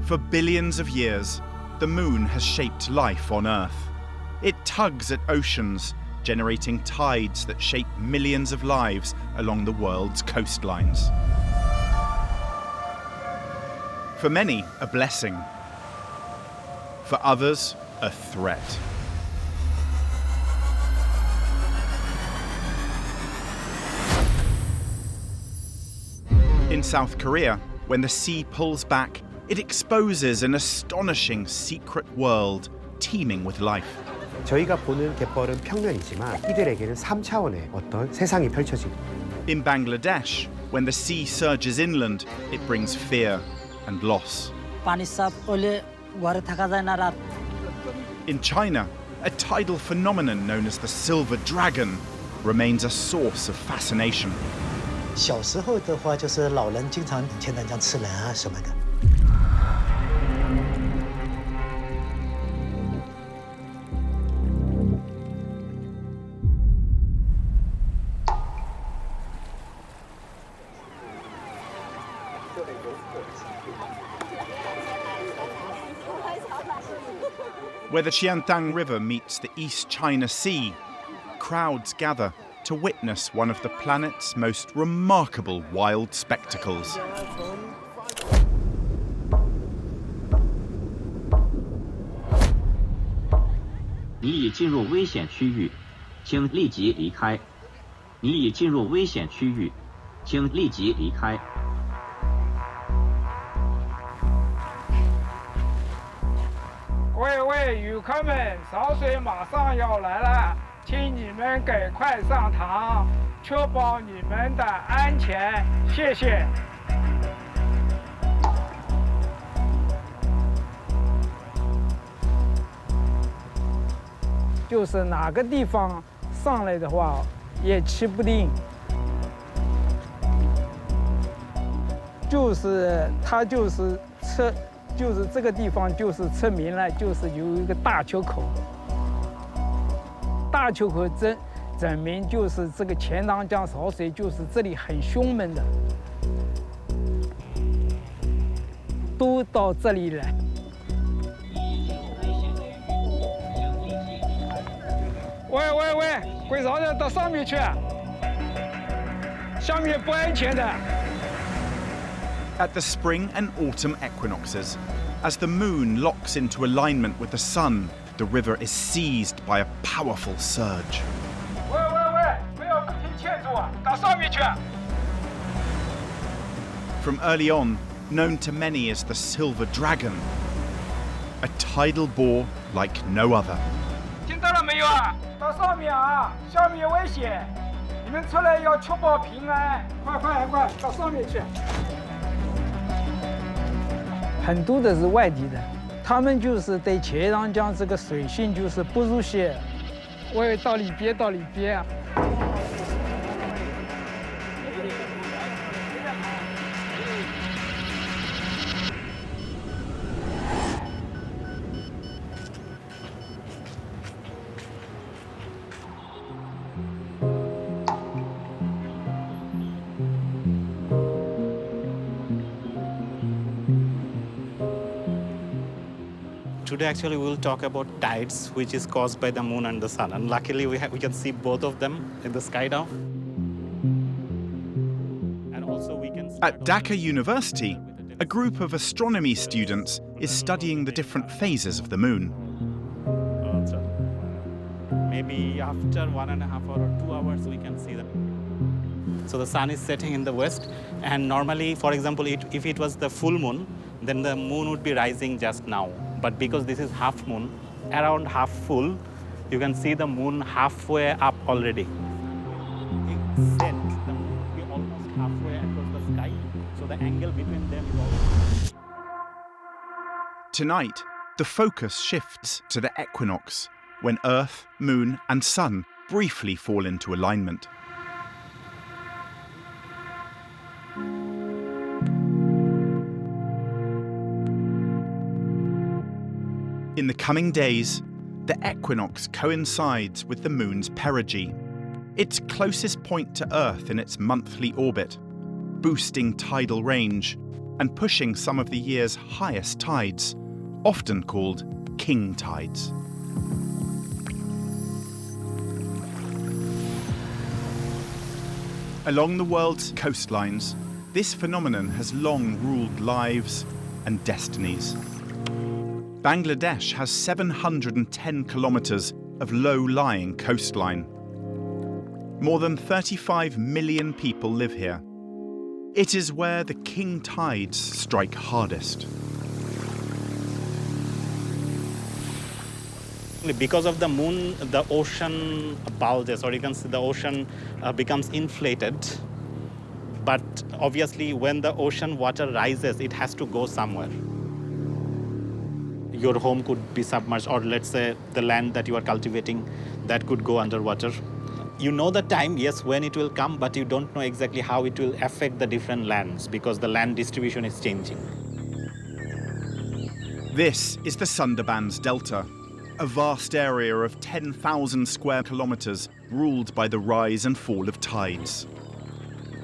For billions of years, the moon has shaped life on Earth. It tugs at oceans, generating tides that shape millions of lives along the world's coastlines. For many, a blessing. For others, a threat. In South Korea, when the sea pulls back, it exposes an astonishing secret world teeming with life. 저희가 보는 갯벌은 평면이지만 이들에게는 3차원의 어떤 세상이 펼쳐집니다. In Bangladesh, when the sea surges inland, it brings fear and loss. In China, a tidal phenomenon known as the silver dragon remains a source of fascination. 小时候的话，就是老人经常天天讲吃人啊什么的。Where the Qiantang River meets the East China Sea, crowds gather to witness one of the planet's most remarkable wild spectacles. 你已进入危险区域，请立即离开。你已进入危险区域，请立即离开。各位游客们，潮水马上要来了，请你们赶快上塘，确保你们的安全，谢谢。就是哪个地方上来的话，也起不定。就是它就是测。 就是这个地方，就是测明了，就是有一个大缺口。大缺口证明就是这个钱塘江潮水，就是这里很凶猛的，都到这里来。喂，鬼潮的到上面去，下面不安全的。 At the spring and autumn equinoxes, as the moon locks into alignment with the sun, the river is seized by a powerful surge. 喂，不要不听劝阻啊，到上面去。 From early on, known to many as the silver dragon, a tidal bore like no other. 听到了没有啊？到上面啊，下面危险，你们出来要确保平安，快，到上面去。 很多的是外地的，他们就是对钱塘江这个水性就是不熟悉。我也到里边啊。 Today actually we will talk about tides, which is caused by the moon and the sun. And luckily we can see both of them in the sky now. And also we can At Dhaka University, a group of astronomy students is studying the different phases of the moon. Maybe after 1.5 or 2 hours we can see them. So the sun is setting in the west, and normally, for example, if it was the full moon, then the moon would be rising just now. But because this is half moon, around half full, you can see the moon halfway up already. It's set, the moon will be almost halfway across the sky, so the angle between them is almost... Tonight, the focus shifts to the equinox, when Earth, Moon and Sun briefly fall into alignment. In the coming days, the equinox coincides with the moon's perigee, its closest point to Earth in its monthly orbit, boosting tidal range and pushing some of the year's highest tides, often called king tides. Along the world's coastlines, this phenomenon has long ruled lives and destinies. Bangladesh has 710 kilometres of low-lying coastline. More than 35 million people live here. It is where the king tides strike hardest. Because of the moon, the ocean bulges, or you can see the ocean becomes inflated. But obviously, when the ocean water rises, it has to go somewhere. Your home could be submerged, or let's say the land that you are cultivating, that could go underwater. You know the time, yes, when it will come, but you don't know exactly how it will affect the different lands because the land distribution is changing. This is the Sundarbans Delta, a vast area of 10,000 square kilometres ruled by the rise and fall of tides.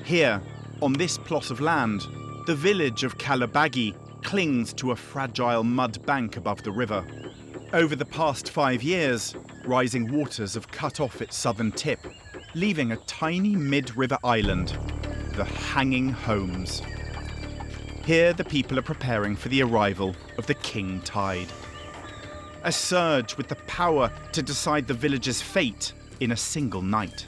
Here, on this plot of land, the village of Kalabagi clings to a fragile mud bank above the river. Over the past 5 years, rising waters have cut off its southern tip, leaving a tiny mid-river island, the Hanging Homes. Here, the people are preparing for the arrival of the king tide. A surge with the power to decide the village's fate in a single night.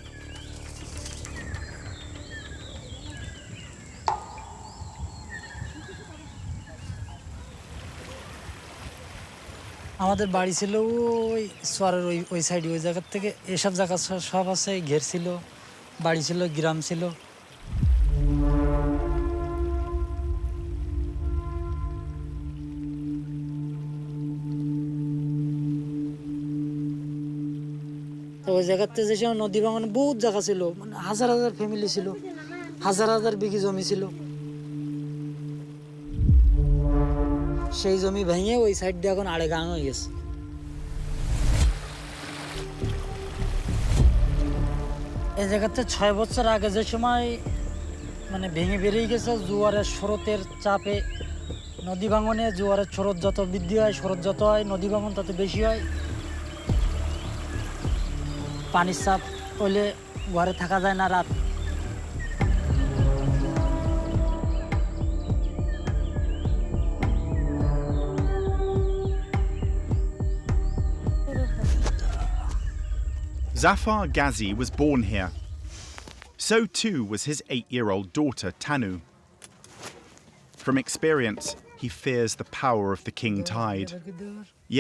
আমাদের বাড়ি ছিল ওই সোয়ারের ওই সাইডে, ওই জায়গার থেকে এসব জায়গা সব আছে, ঘের ছিল, বাড়ি ছিল, গ্রাম ছিল। ওই জায়গাতে যে সময় নদী ভাঙনে বহুত জায়গা ছিল, মানে হাজার হাজার ফ্যামিলি ছিল, হাজার হাজার বিঘি জমি ছিল। সেই জমি ভেঙে ওই সাইড দিয়ে এখন আড়ে গাং হয়ে গেছে। এই জায়গাতে 6 বছর আগে যে সময় মানে ভেঙে বেরিয়ে গেছে, জোয়ারের স্রোতের চাপে, নদী ভাঙনে জোয়ারের স্রোত যত বৃদ্ধি হয়, স্রোত যত হয়, নদী ভাঙন তত বেশি হয়। পানির চাপ হলে ঘরে থাকা যায় না রাত। Zafar Ghazi was born here. So too was his 8-year-old daughter, Tanu. From experience, he fears the power of the king tide.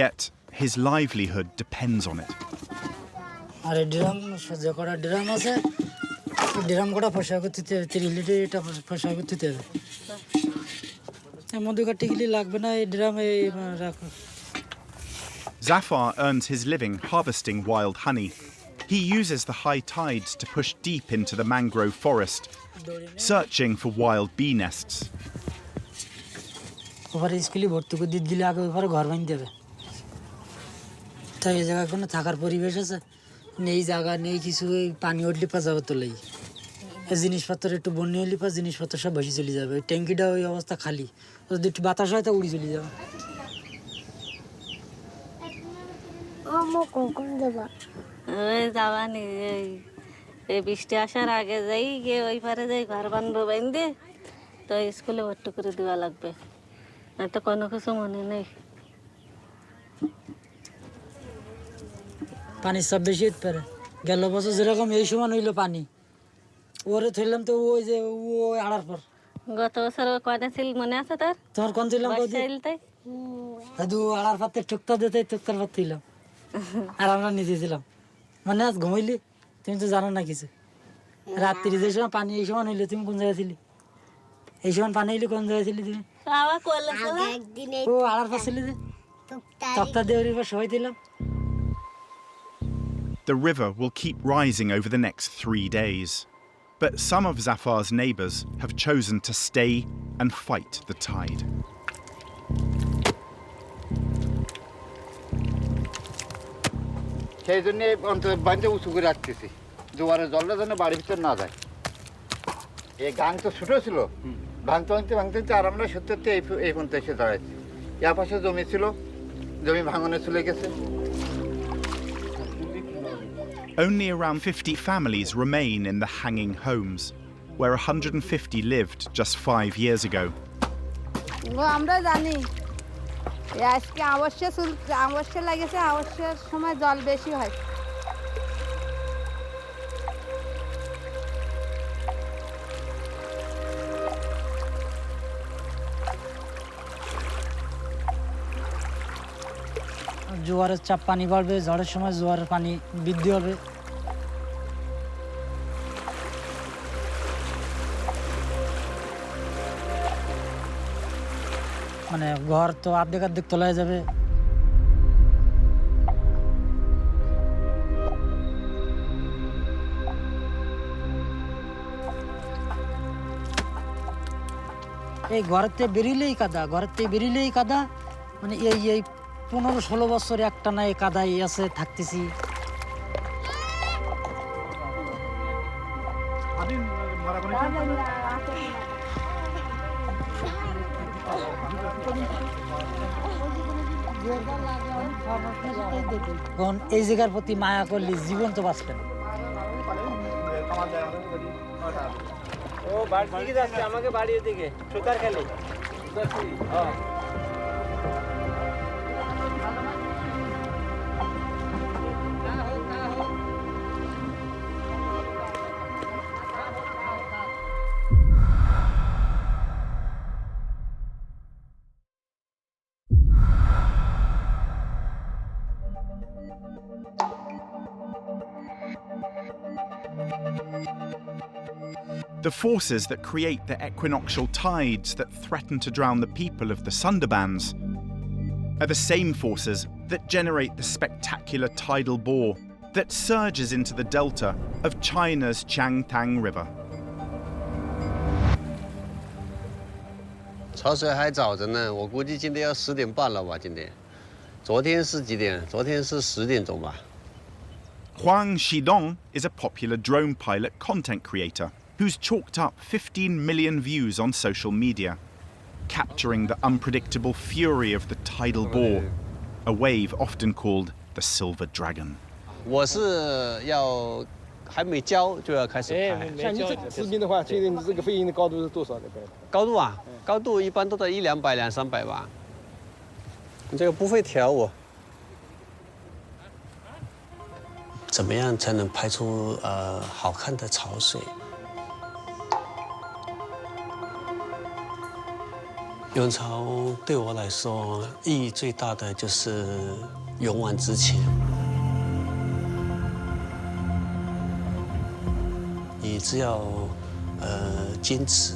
Yet, his livelihood depends on it. আর ড্রাম সজ্জা করা ড্রাম আছে, ড্রাম কটা ফসা করতে 30 litre, এটা ফসা করতে হবে। মধু কাটি গেলে লাগবে না, এই ড্রামে রাখো। Zafar earns his living harvesting wild honey. He uses the high tides to push deep into the mangrove forest, searching for wild bee nests. ওখানে স্কুলে ভর্তি করে দিতে গেলে আগে ওখানে ঘর বানিয়ে দেবে। তাই এই জায়গায় কোনো থাকার পরিবেশ আছে নেই, জায়গা নেই কিছু, পানি উঠলে পা যাবে তোলেই। জিনিসপত্র একটু বন্যা হলে পা জিনিসপত্র সব ভেসে চলে যাবে। ট্যাঙ্কিটা ওই অবস্থা খালি, যদি একটু বাতাস হয় তা উড়ে চলে যাবে। যাবানি এই বৃষ্টি আসার আগে যাই গিয়ে ওই পারে যাই ঘর বানবো, বাইন্দে তো স্কুলে ভর্তি করে দেওয়া লাগবে, না তো কোনো কিছু মনে নেই। পানির চাপ বেশি হতে পারে। গেল বছর যেরকম এই সময় হইলো পানি, ওরে থইলাম তো ওই যে ওই আড়ার পর। গত বছর কয়টা ছিল মনে আছে তোর? তোমার কোন ছিলাম দাদু আড়ার পাতে টুকতা দিতে, টুকতার পাত থইলাম আর আমরা নিজে ছিলাম। মানে আজ ঘুমাইলি, তুমি তো জানো না কিছু। রাত্রি যে সময় পানি এই সময় হইলে তুমি কোন জায়গায় ছিলি? এই সময় পানি হইলে কোন জায়গায় ছিলি তুমি? ও আড়ার পাশ ছিলি যে টুকতা দেওয়ার পর সবাই দিলাম। The river will keep rising over the next 3 days. But some of Zafar's neighbours have chosen to stay and fight the tide. সেই জন্য অন্তত বাঁধে উঁচু করে রাখতেছি, জোয়ারের জলটা যেন বাড়ির ভিতর না যায়। এই গাং তো ছোটো ছিল, ভাঙতে ভাঙতে আর আমরা 70-তে এই পর্যন্ত এসে দাঁড়াইছি। এর পাশে জমি ছিল, জমি ভাঙনে চলে গেছে। Only around 50 families remain in the hanging homes, where 150 lived just 5 years ago. আমরা জানি আজকে অবশ্যই লাগেছে, অবশ্যের সময় জল বেশি হয়। জোয়ারের চাপ পানি বাড়বে, ঝড়ের সময় জোয়ারের পানি বৃদ্ধি হবে। মানে ঘর তো অর্ধেক তলায় যাবে। এই ঘরের থেকে বেরিলেই কাদা, মানে এই 15-16 বছর একটা না এই কাদায় আছে থাকতেছি। এই জায়গার প্রতি মায়া করলে জীবন তো বাঁচবে না। ও বাড়ি দিকে যাচ্ছে, আমাকে বাড়ির দিকে সুতার খেলে। The forces that create the equinoctial tides that threaten to drown the people of the Sundarbans are the same forces that generate the spectacular tidal bore that surges into the delta of China's Qiantang River. 潮水还早着呢，我估计今天要10点半了吧？今天，昨天是几点？昨天是10点钟吧。 Qidong is a popular drone pilot content creator who's chalked up 15 million views on social media, capturing the unpredictable fury of the tidal bore, a wave often called the Silver Dragon. 我是要还没交就要开始拍。像你这视频的话，确定你这个飞行的高度是多少的？高度啊，高度一般都在100-200、200-300吧。你这个不会调我。怎么样才能拍出好看的潮水？涌潮对我来说意义最大的就是勇往直前。你只要坚持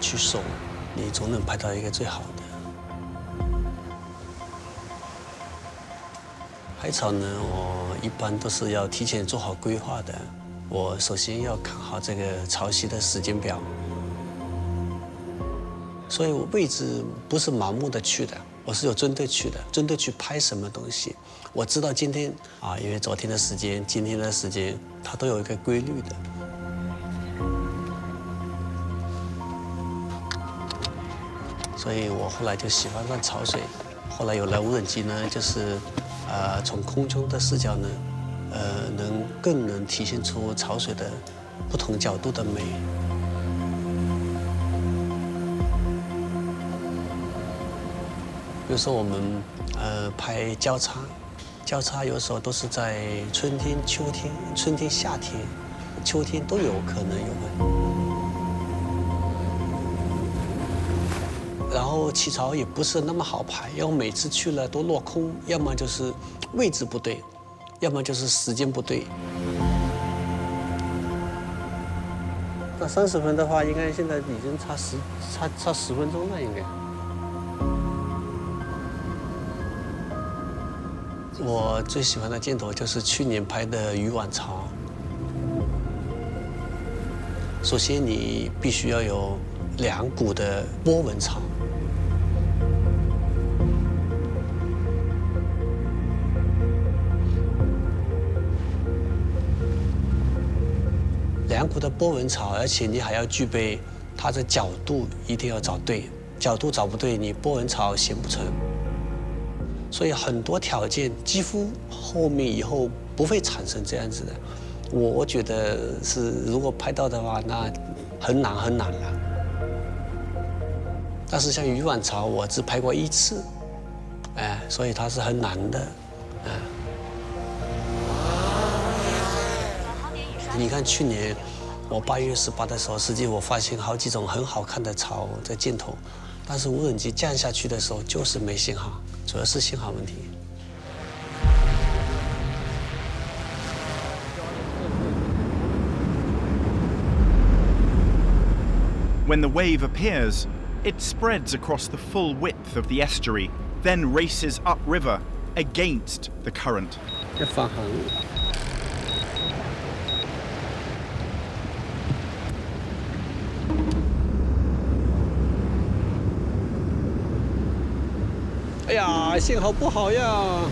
去守，你总能拍到一个最好的。海草呢，我一般都是要提前做好规划的。我首先要看好这个潮汐的时间表，所以我位置不是盲目的去的，我是有针对去的，针对去拍什么东西。我知道今天因为昨天的时间、今天的时间，它都有一个规律的。所以我后来就喜欢上潮水。后来有了无人机呢，就是从空中的视角呢，更能体现出潮水的不同角度的美。比如说我们拍交叉有时候都是在春天、秋天、春天、夏天、秋天都有可能有。然后起潮也不是那么好拍，要每次去了都落空，要么就是位置不对，要么就是时间不对。那30分的话，应该现在已经差10分钟了，应该。我最喜欢的镜头就是去年拍的渔网潮。首先，你必须要有2股的波纹潮。2股的波纹潮，而且你还要具备它的角度一定要找对，角度找不对，你波纹槽形不成。所以很多条件几乎后面以后不会产生这样子的。我觉得是，如果拍到的话，那很难很难了。但是像鱼卵巢，我只拍过1次，所以它是很难的，你看去年我8月18的时候，实际我发现好几种很好看的巢在镜头，但是无人机降下去的时候就是没信号，主要是信号问题。When the wave appears, it spreads across the full width of the estuary, then races upriver against the current. 要放航。哎呀，信号不好呀！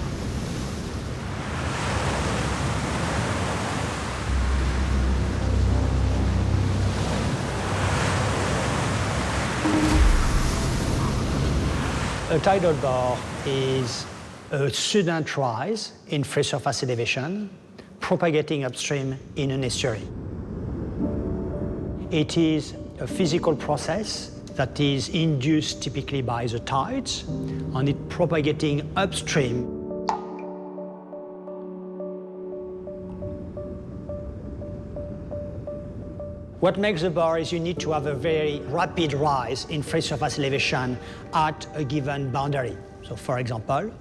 A tidal bore is a sudden rise in free surface elevation, propagating upstream in an estuary. It is a physical process that is induced typically by the tides, and it propagating upstream. What makes a bore is you need to have a very rapid rise in free surface elevation at a given boundary. So for example,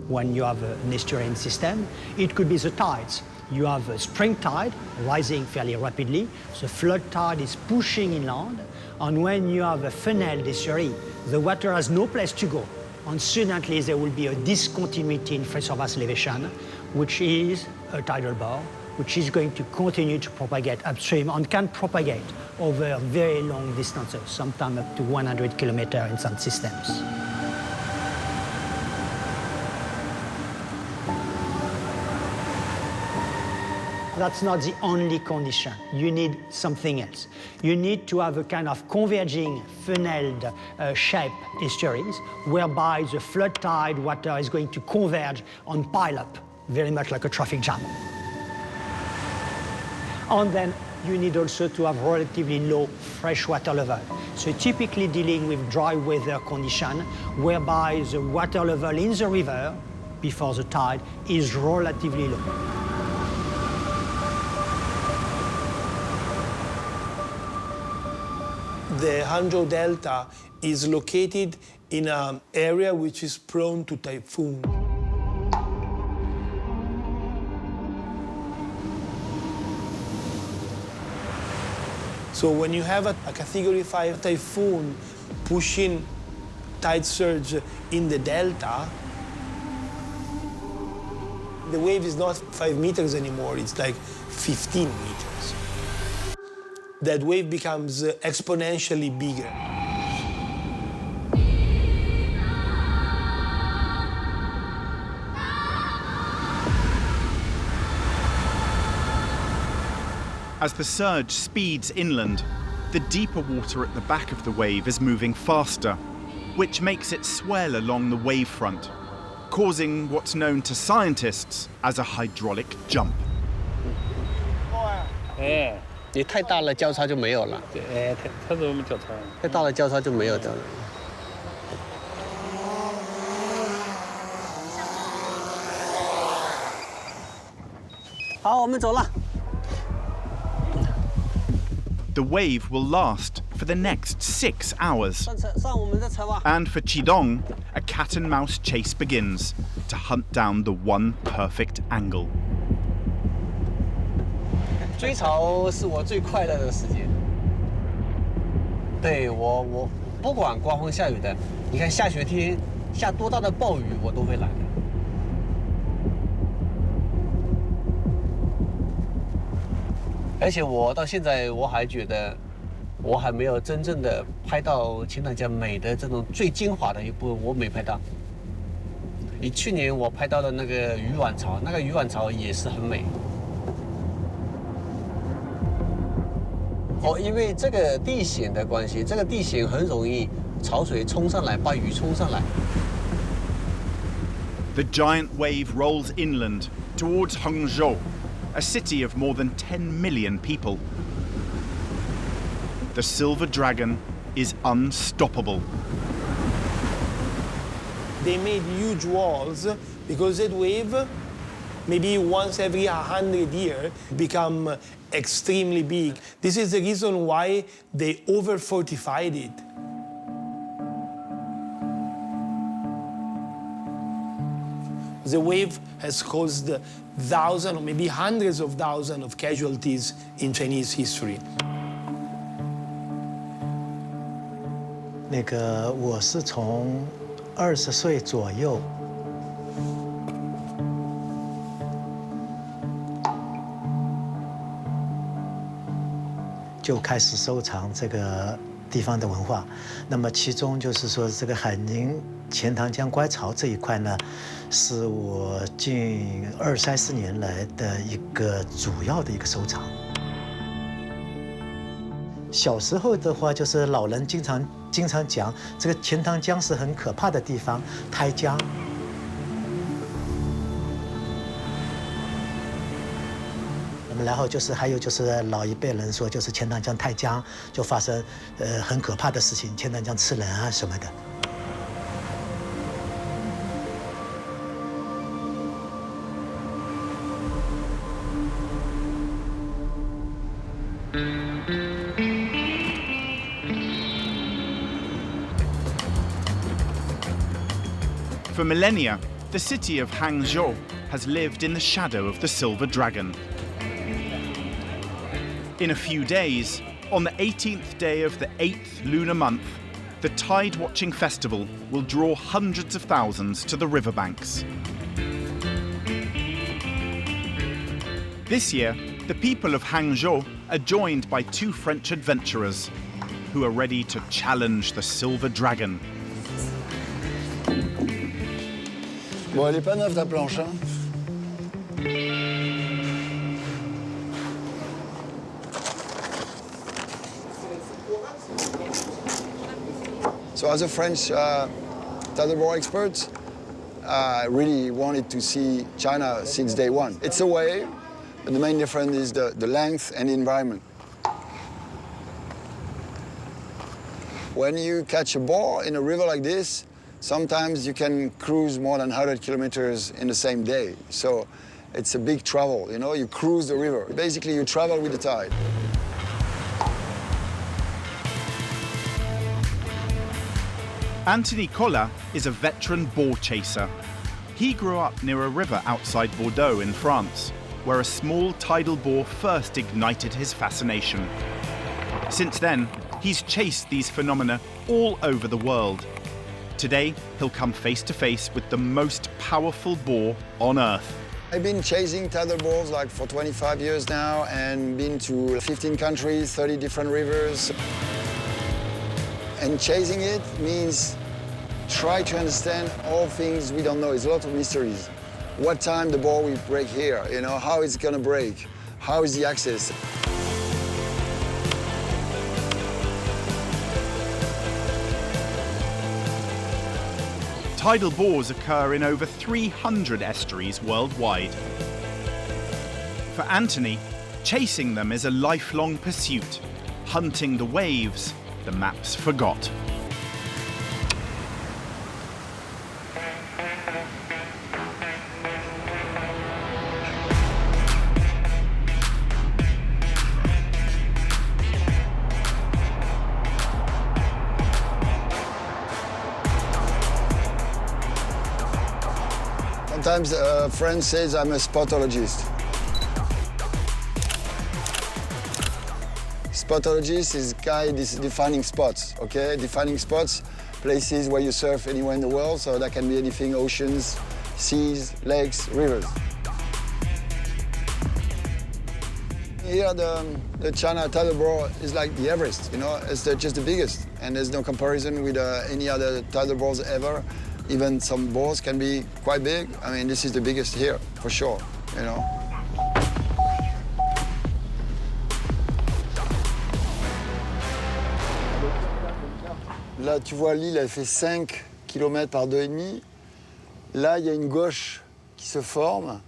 when you have an estuarine system, it could be the tides. You have a spring tide rising fairly rapidly, the flood tide is pushing inland, and when you have a funneled estuary, the water has no place to go, and suddenly there will be a discontinuity in free surface elevation, which is a tidal bore, which is going to continue to propagate upstream and can propagate over very long distances, sometimes up to 100 kilometers in some systems. That's not the only condition. You need something else. You need to have a kind of converging funneled shape estuaries whereby the flood tide water is going to converge and pile up, very much like a traffic jam. And then you need also to have relatively low freshwater level. So typically dealing with dry weather condition whereby the water level in the river before the tide is relatively low. The Hangzhou Delta is located in an area which is prone to typhoon. So when you have a Category 5 typhoon pushing tide surge in the delta, the wave is not 5 meters anymore, it's like 15 meters. That wave becomes exponentially bigger. As the surge speeds inland, the deeper water at the back of the wave is moving faster, which makes it swell along the wavefront, causing what's known to scientists as a hydraulic jump. 你太大了，交叉就没有了。太多没交叉。太大了，交叉就没有的了。好，我们走了。 The wave will last for the next 6 hours. And for Qidong, a cat and mouse chase begins to hunt down the one perfect angle. 追潮是我最快乐的时间。对我不管刮风下雨的，你看下雪天下多大的暴雨我都会来的。而且我到现在我还觉得，我还没有真正的拍到青塘江美的这种最精华的一部分，我没拍到。你去年我拍到的那个鱼卵巢，那个鱼卵巢也是很美。哦，因为这个地形的关系，这个地形很容易潮水冲上来，把雨冲上来。The giant wave rolls inland towards Hangzhou, a city of more than 10 million people. The silver dragon is unstoppable. They made huge walls because that wave, maybe once every 100 years, become extremely big. This is the reason why they over-fortified it. The wave has caused thousands or maybe hundreds of thousands of casualties in Chinese history. 那个我是从20岁左右就开始收藏这个地方的文化。那么其中就是说这个海宁钱塘江乖巢这一块呢，是我近20-30年来的一个主要的一个收藏。小时候的话，就是老人经常讲，这个钱塘江是很可怕的地方，胎江。那么然后就是还有就是老一辈人说，就是钱塘江胎江就发生很可怕的事情，钱塘江吃人啊什么的。For millennia, the city of Hangzhou has lived in the shadow of the silver dragon. In a few days, on the 18th day of the 8th lunar month, the tide-watching festival will draw hundreds of thousands to the riverbanks. This year, the people of Hangzhou are joined by 2 French adventurers who are ready to challenge the silver dragon. Bon, elle est pas neuve ta planche, hein? So as a French tidal expert, I really wanted to see China since day one. It's a wave, but the main difference is the length and the environment. When you catch a boar in a river like this, sometimes you can cruise more than 100 kilometers in the same day. So it's a big travel, you know, you cruise the river. Basically, you travel with the tide. Anthony Collat is a veteran boar chaser. He grew up near a river outside Bordeaux in France, where a small tidal boar first ignited his fascination. Since then, he's chased these phenomena all over the world. Today, he'll come face to face with the most powerful boar on Earth. I've been chasing tidal boars like for 25 years now and been to 15 countries, 30 different rivers. And chasing it means try to understand all things we don't know. It's a lot of mysteries. What time the boar will break here, you know, how it's gonna break, how is the access. Tidal boars occur in over 300 estuaries worldwide. For Anthony, chasing them is a lifelong pursuit, hunting the waves the maps forgot. Sometimes a friend says I'm a spotologist. Spotologist is guy defining spots, okay? Defining spots, places where you surf anywhere in the world, so that can be anything, oceans, seas, lakes, rivers. Here the China tidal boar is like the Everest, you know? It's just the biggest, and there's no comparison with any other tidal boars ever. Even some boars can be quite big. I mean, this is the biggest here, for sure, you know. Là, tu vois, l'île, elle fait 5 km par 2,5. Là, il y a une gauche qui se forme.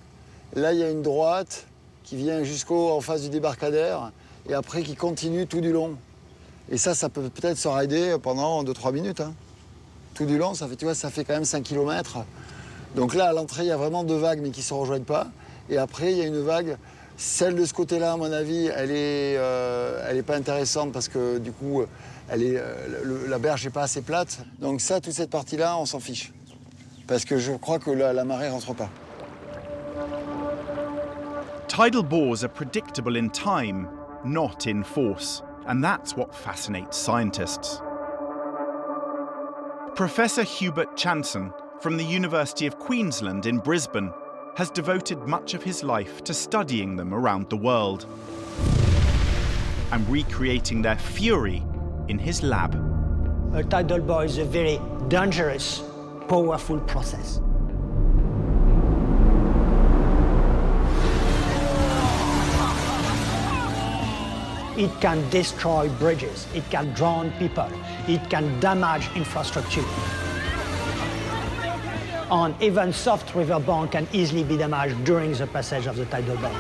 Là, il y a une droite qui vient en face du débarcadère et après qui continue tout du long. Et ça peut peut-être se rider pendant 2-3 minutes. Hein. Tout du long, ça fait, tu vois, ça fait quand même 5 km. Donc là, à l'entrée, il y a vraiment 2 vagues, mais qui ne se rejoignent pas. Et après, il y a une vague. Celle de ce côté-là, à mon avis, elle est pas intéressante parce que du coup, la berge n'est pas assez plate. Donc ça, toute cette partie-là, on s'en fiche. Parce que je crois que la marée ne rentre pas. Tidal bores are predictable in time, not in force. And that's what fascinates scientists. Professor Hubert Chanson from the University of Queensland in Brisbane has devoted much of his life to studying them around the world and recreating their fury in his lab. A tidal bore is a very dangerous, powerful process. It can destroy bridges, it can drown people, it can damage infrastructure. And even soft riverbank can easily be damaged during the passage of the tidal bore.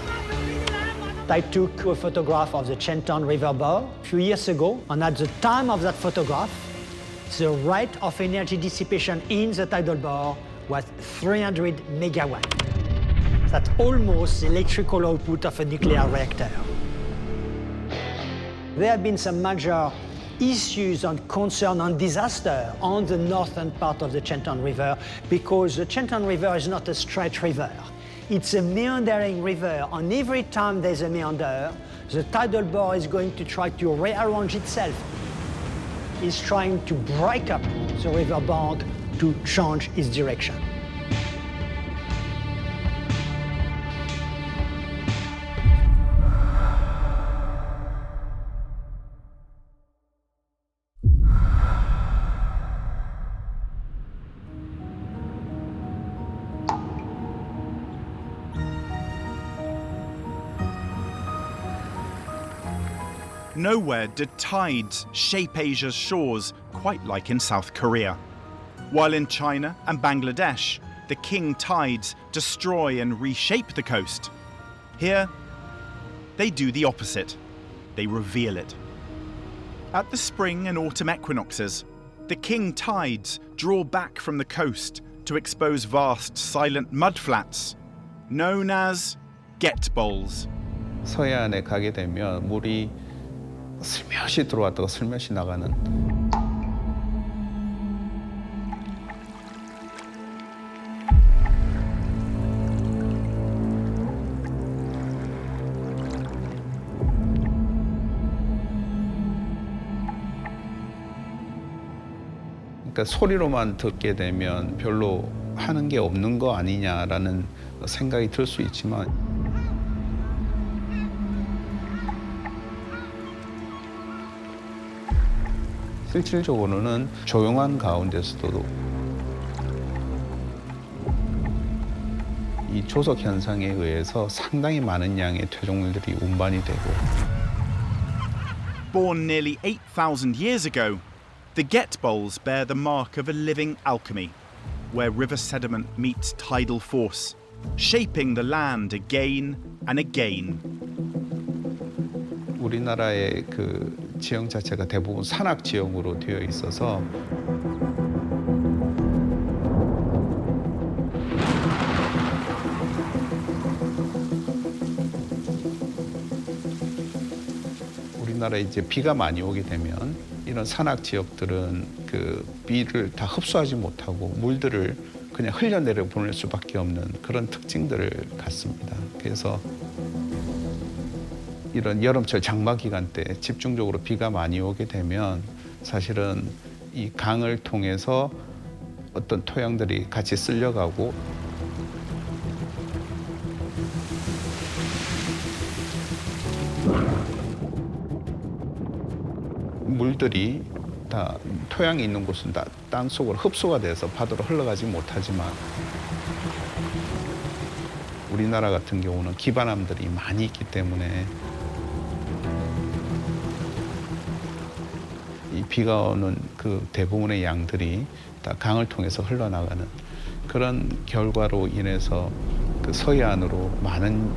I took a photograph of the Qiantang river bore a few years ago, and at the time of that photograph, the rate of energy dissipation in the tidal bore was 300 megawatts. That's almost the electrical output of a nuclear reactor. There have been some major issues and concern and disaster on the northern part of the Qiantang River because the Qiantang River is not a straight river. It's a meandering river, and every time there's a meander, the tidal bore is going to try to rearrange itself. It's trying to break up the river bank to change its direction. Nowhere did tides shape Asia's shores quite like in South Korea. While in China and Bangladesh, the king tides destroy and reshape the coast. Here, they do the opposite. They reveal it. At the spring and autumn equinoxes, the king tides draw back from the coast to expose vast silent mudflats, known as getbols. 서해안에 가게 되면 물이 슬며시 들어왔다가 슬며시 나가는 그러니까 소리로만 듣게 되면 별로 하는 게 없는 거 아니냐라는 생각이 들 수 있지만 실질적으로는 조용한 가운데서도 이 조석 현상에 의해서 상당히 많은 양의 퇴적물들이 운반이 되고. Born nearly 8,000 years ago, the getbols bear the mark of a living alchemy, where river sediment meets tidal force, shaping the land again and again. 우리나라의 그 지형 자체가 대부분 산악 지형으로 되어 있어서 우리나라에 이제 비가 많이 오게 되면 이런 산악 지역들은 그 비를 다 흡수하지 못하고 물들을 그냥 흘려내려 보낼 수밖에 없는 그런 특징들을 갖습니다. 그래서 이런 여름철 장마 기간 때 집중적으로 비가 많이 오게 되면 사실은 이 강을 통해서 어떤 토양들이 같이 쓸려가고 물들이 다 토양이 있는 곳은 다 땅 속으로 흡수가 돼서 바다로 흘러가지 못하지만 우리나라 같은 경우는 기반함들이 많이 있기 때문에 이 비가 오는 그 대부분의 양들이 다 강을 통해서 흘러나가는 그런 결과로 인해서 그 서해안으로 많은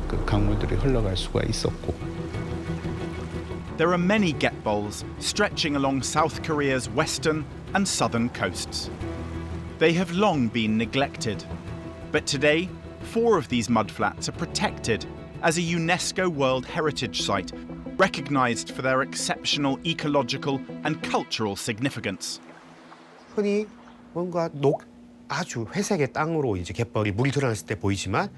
그 강물들이 흘러갈 수가 있었고. There are many getbols stretching along South Korea's western and southern coasts. They have long been neglected, but today 4 of these mudflats are protected as a UNESCO World Heritage Site, recognized for their exceptional ecological and cultural significance. 흔히 뭔가 아주 회색의 땅으로 이제 갯벌이 물이 드러났을 때 보이지만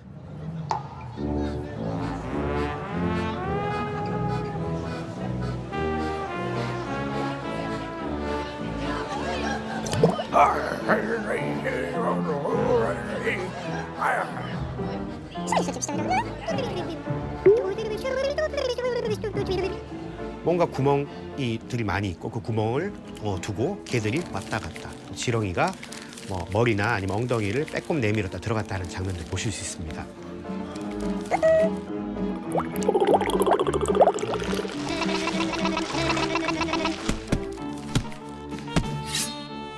뭔가 구멍이들이 많이 있고 그 구멍을 두고 개들이 왔다 갔다 지렁이가 뭐 머리나 아니면 엉덩이를 빼꼼 내밀었다 들어갔다 하는 장면들 보실 수 있습니다.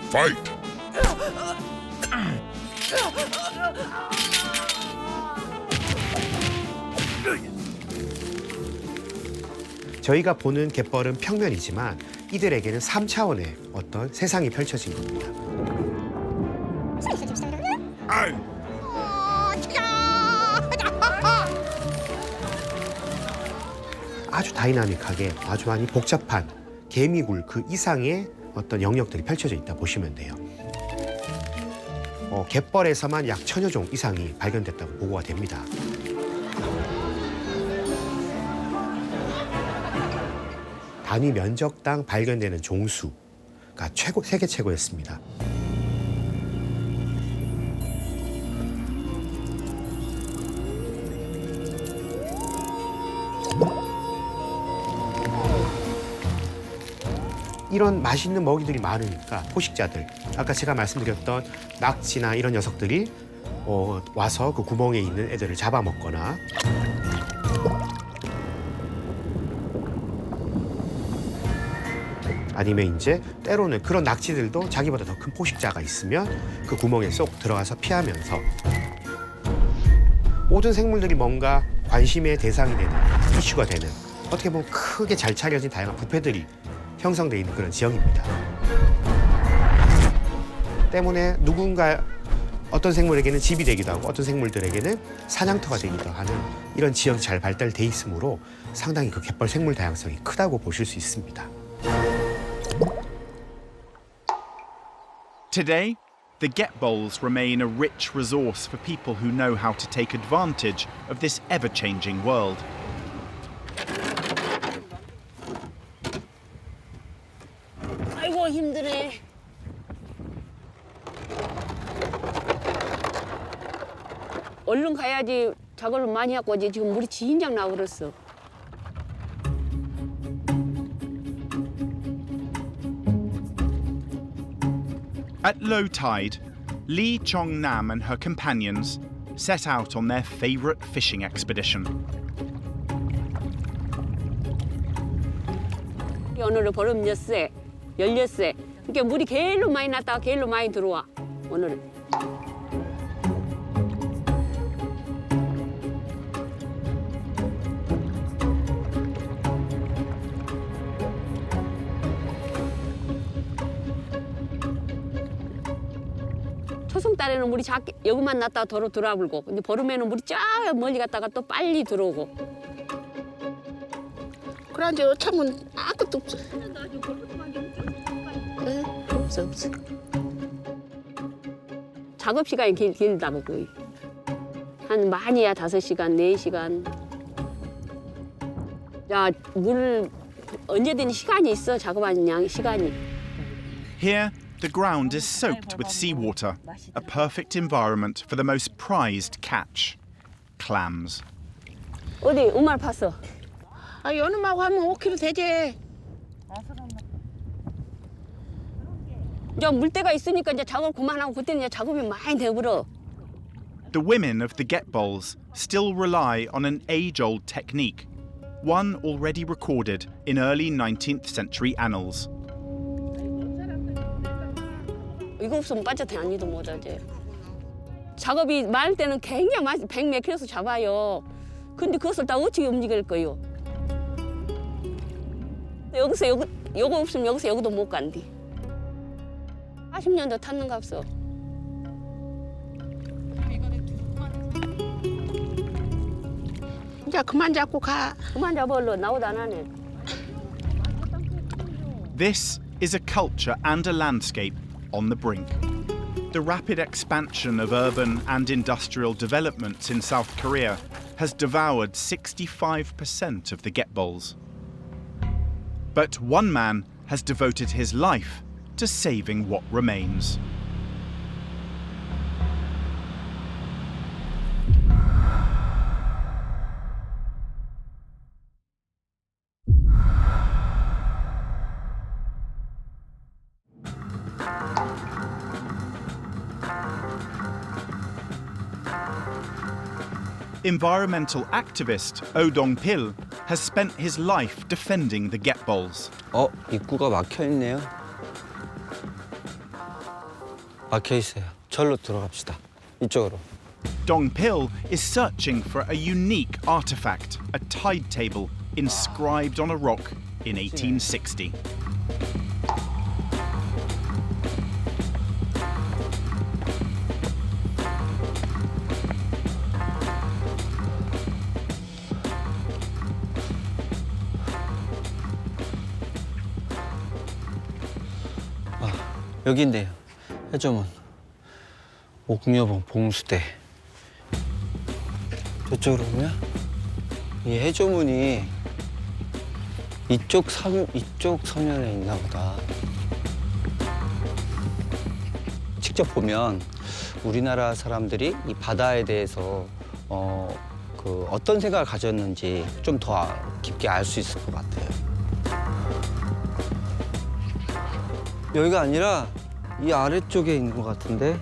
Fight! 저희가 보는 갯벌은 평면이지만 이들에게는 3차원의 어떤 세상이 펼쳐진 겁니다. 아주 다이나믹하게 아주 많이 복잡한 개미굴 그 이상의 어떤 영역들이 펼쳐져 있다 보시면 돼요. 갯벌에서만 약 1000여 종 이상이 발견됐다고 보고가 됩니다. 단위 면적당 발견되는 종수가 세계 최고였습니다. 이런 맛있는 먹이들이 많으니까 포식자들, 아까 제가 말씀드렸던 낙지나 이런 녀석들이 와서 그 구멍에 있는 애들을 잡아먹거나 아니면 이제 때로는 그런 낙지들도 자기보다 더 큰 포식자가 있으면 그 구멍에 쏙 들어가서 피하면서 모든 생물들이 뭔가 관심의 대상이 되는 이슈가 되는 어떻게 보면 크게 잘 차려진 다양한 부패들이 형성되어 있는 그런 지형입니다. 때문에 누군가 어떤 생물에게는 집이 되기도 하고 어떤 생물들에게는 사냥터가 되기도 하는 이런 지형이 잘 발달돼 있으므로 상당히 그 갯벌 생물 다양성이 크다고 보실 수 있습니다. Today, the getbols remain a rich resource for people who know how to take advantage of this ever-changing world. 아이고 힘드네. 얼른 가야지. 작업을 많이 하고 이제 지금 물이 진작 나고 그랬어. At low tide, Lee Chong-nam and her companions set out on their favourite fishing expedition. 오늘은 보름 6세, 16세. 그러니까 물이 계속 많이 났다가 계속 많이 들어와, 오늘은. 초승달에는 물이 작게 여기만 났다가 도로 돌아불고, 근데 보름에는 물이 쫙 멀리 갔다가 또 빨리 들어오고. 그런데 참은 아무것도 없어. 없어. 작업 시간이 길다고 거의. 한 많이야 5시간, 4시간. 야, 물 언제든지 시간이 있어, 작업하는 양 시간이. Here, the ground is soaked with seawater, a perfect environment for the most prized catch, clams. 어디 우말 팠어? 아, 연음하고 하면 5kg 되지. 이제 물때가 있으니까 이제 작업 그만하고 그때는 이제 작업이 많이 되버려. The women of the getbols still rely on an age-old technique, one already recorded in early 19th century annals. 이거 없으면 빠져 다니도 못하지. 작업이 많을 때는 굉장히 많이 100몇 킬로에서 잡아요. 근데 그것을 다 어떻게 움직일 거요? 여기서 요거 없으면 여기서 여기도 못 간디. 40년도 탔는가 없어. 이제 그만 잡고 가. 그만 잡아 얼른 나오도 안 하네. This is a culture and a landscape on the brink. The rapid expansion of urban and industrial developments in South Korea has devoured 65% of the getbols. But one man has devoted his life to saving what remains. Environmental activist Oh Dong-pil has spent his life defending the getbols. 입구가 막혀 있네요. 막혀 있어요. 절로 들어갑시다. 이쪽으로. Dong-pil is searching for a unique artifact, a tide table inscribed on a rock in 1860. 여기 있네요. 해조문. 옥녀봉 봉수대. 저쪽으로 보면 이 해조문이 이쪽 서면에 있나 보다. 직접 보면 우리나라 사람들이 이 바다에 대해서 어떤 생각을 가졌는지 좀 더 깊게 알 수 있을 것 같아요. 여기가 아니라 이 아래쪽에 있는 것 같은데.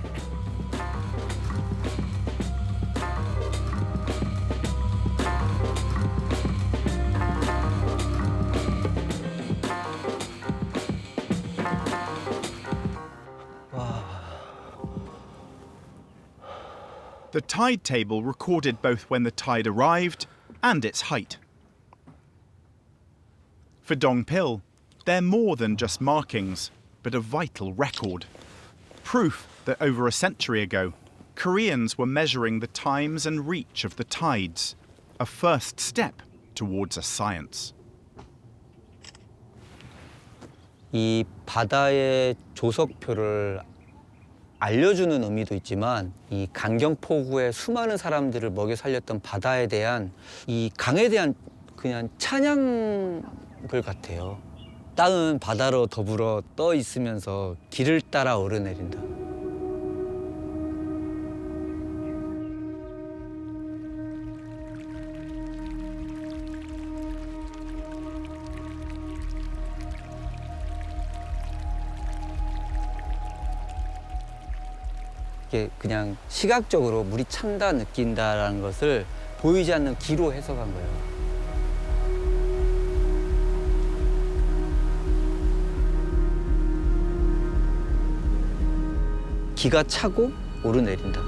The tide table recorded both when the tide arrived and its height. For Dong-pil, they're more than just markings, but a vital record. Proof that over a century ago, Koreans were measuring the times and reach of the tides, a first step towards a science. 이 바다의 조석표를 알려주는 의미도 있지만 이 강경포구의 수많은 사람들을 먹여 살렸던 바다에 대한 이 강에 대한 그냥 찬양글 같아요. 땅은 바다로 더불어 떠 있으면서 길을 따라 오르내린다. 이게 그냥 시각적으로 물이 찬다 느낀다라는 것을 보이지 않는 기로 해석한 거예요. 기가 차고 오르내린다.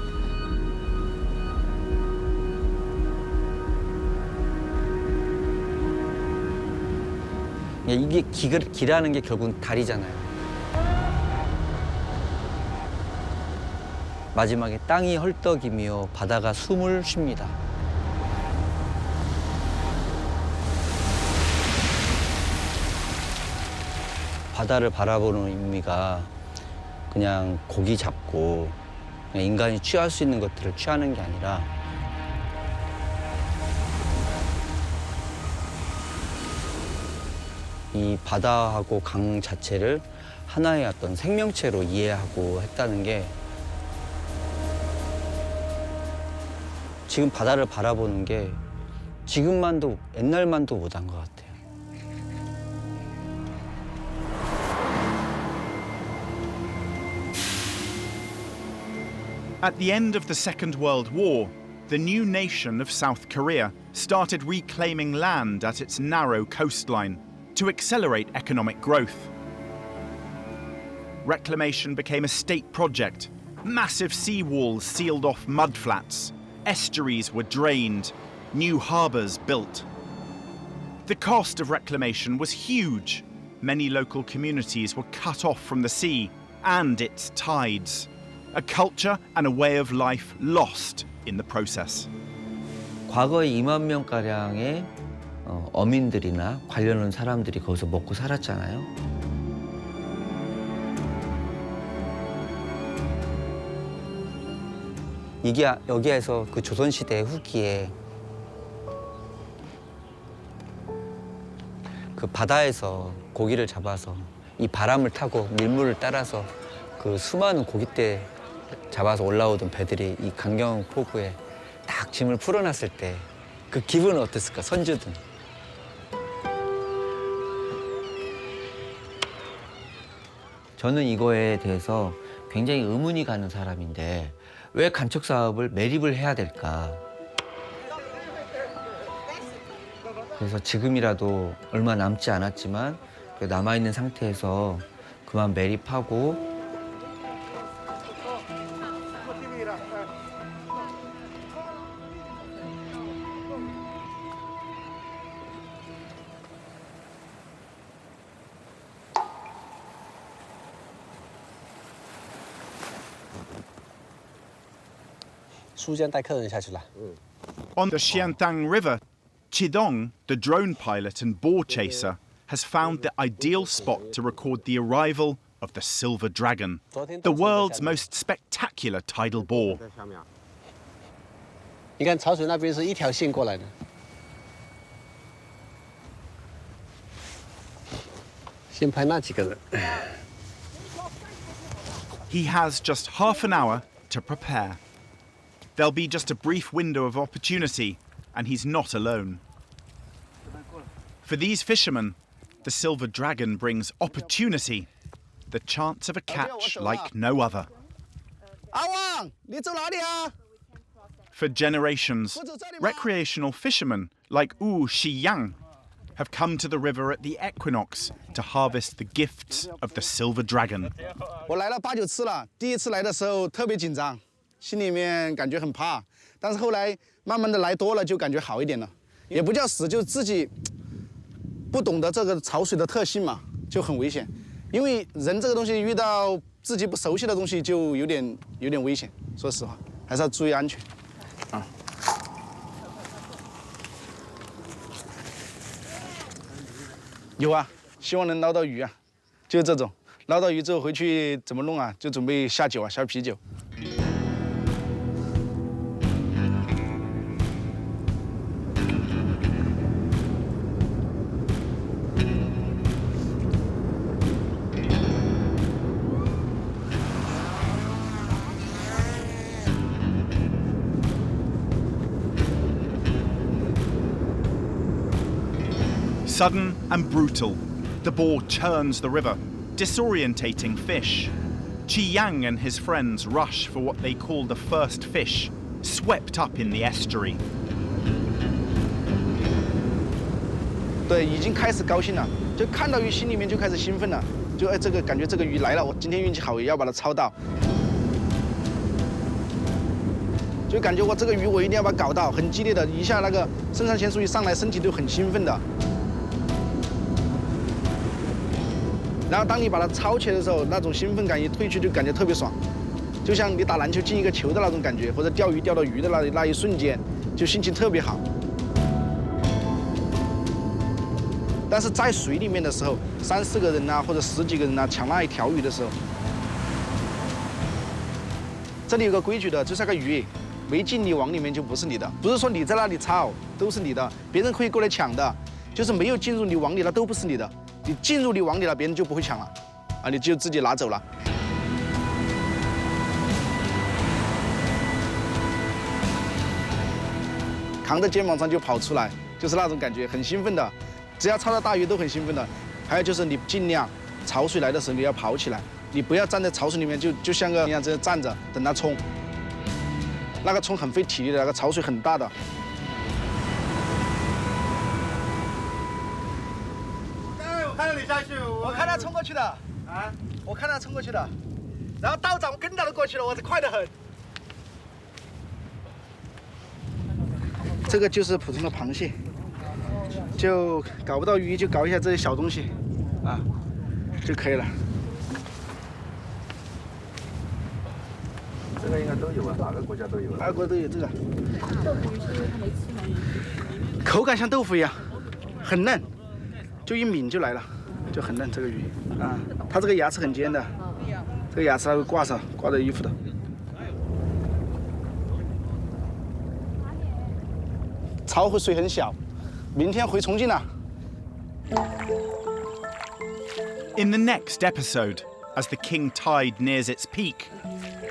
이게 기라는 게 결국은 달이잖아요. 마지막에 땅이 헐떡이며 바다가 숨을 쉽니다. 바다를 바라보는 의미가 그냥 고기 잡고 그냥 인간이 취할 수 있는 것들을 취하는 게 아니라 이 바다하고 강 자체를 하나의 어떤 생명체로 이해하고 했다는 게 지금 바다를 바라보는 게 지금만도 옛날만도 못한 것 같아요. At the end of the Second World War, the new nation of South Korea started reclaiming land at its narrow coastline to accelerate economic growth. reclamation became a state project. Massive sea walls sealed off mudflats. Estuaries were drained. New harbours built. The cost of reclamation was huge. Many local communities were cut off from the sea and its tides. A culture and a way of life lost in the process. 과거에 2만 명가량의 어민들이나 관련한 사람들이 거기서 먹고 살았잖아요. 이게 여기에서 그 조선시대 후기에 그 바다에서 고기를 잡아서 이 바람을 타고 밀물을 따라서 그 수많은 고깃대 잡아서 올라오던 배들이 이 강경 포구에 딱 짐을 풀어놨을 때 그 기분은 어땠을까, 선주든. 저는 이거에 대해서 굉장히 의문이 가는 사람인데 왜 간척 사업을 매립을 해야 될까? 그래서 지금이라도 얼마 남지 않았지만 남아있는 상태에서 그만 매립하고 On the Qiantang River, Qidong, the drone pilot and boar chaser, has found the ideal spot to record the arrival of the silver dragon, the world's most spectacular tidal boar. 你看潮水那边是一条线过来的，先拍那几个人。He has just half an hour to prepare. There'll be just a brief window of opportunity, and he's not alone. For these fishermen, the silver dragon brings opportunity, the chance of a catch like no other. For generations, recreational fishermen like Wu Xiyang have come to the river at the equinox to harvest the gifts of the silver dragon. 我来了8、9次了，第一次来的时候特别紧张，心里面感觉很怕，但是后来慢慢的来多了，就感觉好一点了。也不叫死，就自己不懂得这个潮水的特性嘛，就很危险。因为人这个东西遇到自己不熟悉的东西，就有点危险。说实话，还是要注意安全。啊。有啊，希望能捞到鱼啊，就是这种。捞到鱼之后回去怎么弄啊？就准备下酒啊，下啤酒。 Sudden and brutal, the boar churns the river, disorientating fish. Qiyang and his friends rush for what they call the first fish, swept up in the estuary. 对，已经开始高兴了，就看到鱼心里面就开始兴奋了，就这个感觉这个鱼来了，我今天运气好也要把它抄到。就感觉我这个鱼我一定要把它搞到，很激烈的，一下那个肾上腺素一上来，身体都很兴奋的。 然后当你把它抄起来的时候，那种兴奋感一退去，就感觉特别爽，就像你打篮球进一个球的那种感觉，或者钓鱼钓到鱼的那一瞬间，就心情特别好。但是在水里面的时候，3、4个人呐，或者10几个人呐，抢那一条鱼的时候，这里有个规矩的，就是那个鱼没进你网里面就不是你的，不是说你在那里抄都是你的，别人可以过来抢的，就是没有进入你网里了都不是你的。 你进入你网里了，别人就不会抢了，啊，你就自己拿走了。扛在肩膀上就跑出来，就是那种感觉，很兴奋的。只要抄到大鱼都很兴奋的。还有就是你尽量潮水来的时候你要跑起来，你不要站在潮水里面就像个一样这样站着等它冲。那个冲很费体力的，那个潮水很大的。 我看到你下去，我看他冲过去的。啊，我看他冲过去了，然后道长跟他都过去了，我快得很。这个就是普通的螃蟹，就搞不到鱼就搞一下这些小东西，啊，就可以了。这个应该都有啊，哪个国家都有。哪个国家都有这个。豆腐鱼是因为它没吃吗？口感像豆腐一样，很嫩，就一抿就来了，就很嫩这个鱼啊。它这个牙齿很尖的，这个牙齿还会挂上，挂在衣服的。潮会水很小，明天回重庆了。In the next episode, as the king tide nears its peak,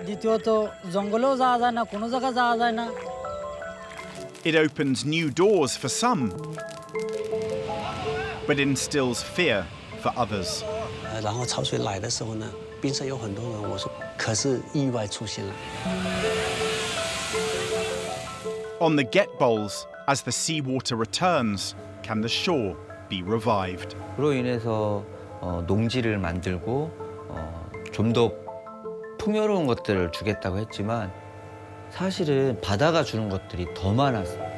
দ্বিতীয়ত জঙ্গলেও যাওয়া যায় না, কোনো জায়গা যাওয়া যায় না. it opens new doors for some, but instills fear for others. 然后潮水来的时候呢，冰上有很多人，我说可是意外出现了。 On the getbols, as the seawater returns, can the shore be revived? 그로 인해서 농지를 만들고 좀 더 풍요로운 것들을 주겠다고 했지만 사실은 바다가 주는 것들이 더 많았어요.